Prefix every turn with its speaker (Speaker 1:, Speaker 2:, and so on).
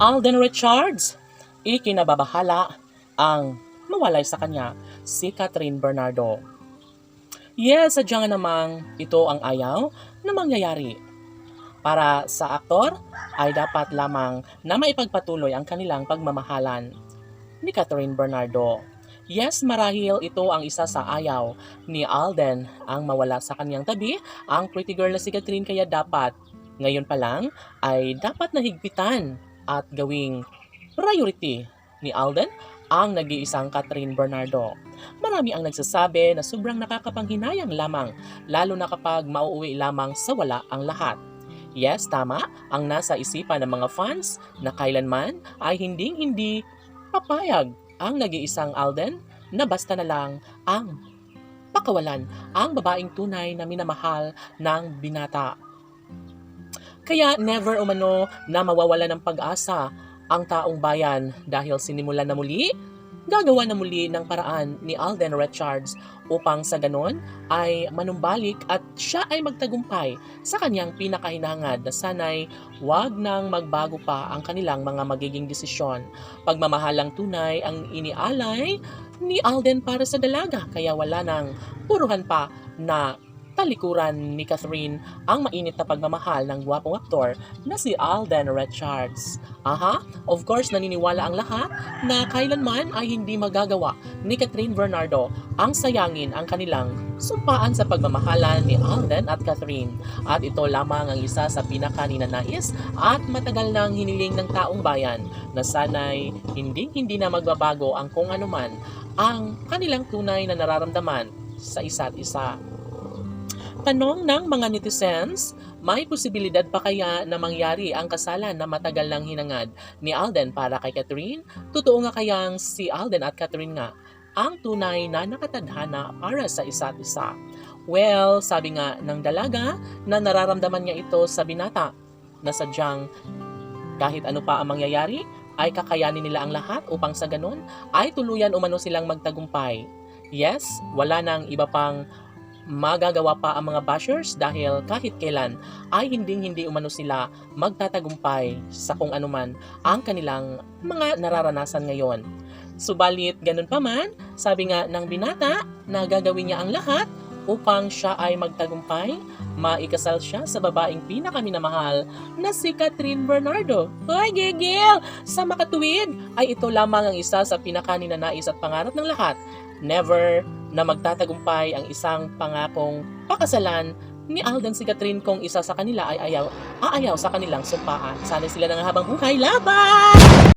Speaker 1: Alden Richards, ikinababahala ang mawalay sa kanya si Catherine Bernardo. Yes, sadya nga namang ito ang ayaw na mangyayari. Para sa aktor ay dapat lamang na maipagpatuloy ang kanilang pagmamahalan ni Catherine Bernardo. Yes, marahil ito ang isa sa ayaw ni Alden ang mawala sa kanyang tabi ang pretty girl na si Catherine, kaya dapat ngayon pa lang ay dapat nahigpitan at gawing priority ni Alden ang nag-iisang Catherine Bernardo. Marami ang nagsasabi na sobrang nakakapanghinayang lamang, lalo na kapag mauuwi lamang sa wala ang lahat. Yes, tama ang nasa isipan ng mga fans na kailanman ay hindi papayag ang nag-iisang Alden na basta na lang ang pakawalan ang babaeng tunay na minamahal ng binata. Kaya never umano na mawawala ng pag-asa ang taong bayan dahil sinimulan na muli, gagawa na muli ng paraan ni Alden Richards upang sa ganon ay manumbalik at siya ay magtagumpay sa kanyang pinakahinahangad na sanay wag nang magbago pa ang kanilang mga magiging desisyon. Pagmamahalang tunay ang inialay ni Alden para sa dalaga, kaya wala nang puruhan pa na talikuran ni Catherine ang mainit na pagmamahal ng gwapong aktor na si Alden Richards. Of course, naniniwala ang lahat na kailanman ay hindi magagawa ni Catherine Bernardo ang sayangin ang kanilang sumpaan sa pagmamahalan ni Alden at Catherine. At ito lamang ang isa sa pinakaninanais at matagal nang hiniling ng taong bayan na sana'y hindi na magbabago ang kung anuman ang kanilang tunay na nararamdaman sa isa't isa. Tanong ng mga netizens, may posibilidad pa kaya na mangyari ang kasalan na matagal nang hinangad ni Alden para kay Catherine? Totoo nga kayang si Alden at Catherine nga ang tunay na nakatadhana para sa isa't isa? Well, sabi nga ng dalaga na nararamdaman niya ito sa binata na sadyang kahit ano pa ang mangyayari ay kakayanin nila ang lahat upang sa ganun ay tuluyan umano silang magtagumpay. Yes, wala nang iba pang magagawa pa ang mga bashers dahil kahit kailan ay hindi umano sila magtatagumpay sa kung anuman ang kanilang mga nararanasan ngayon. Subalit ganun pa man, sabi nga ng binata na gagawin niya ang lahat upang siya ay magtagumpay, maikasal siya sa babaeng pinakaminamahal na si Catherine Bernardo. Hoy, gigil! Sa makatuwid ay ito lamang ang isa sa pinakaninanais at pangarap ng lahat. Never na magtatagumpay ang isang pangakong pakasalan ni Alden si Catherine kung isa sa kanila ay aayaw sa kanilang sumpaan. Sana sila ng habang buhay. Laban!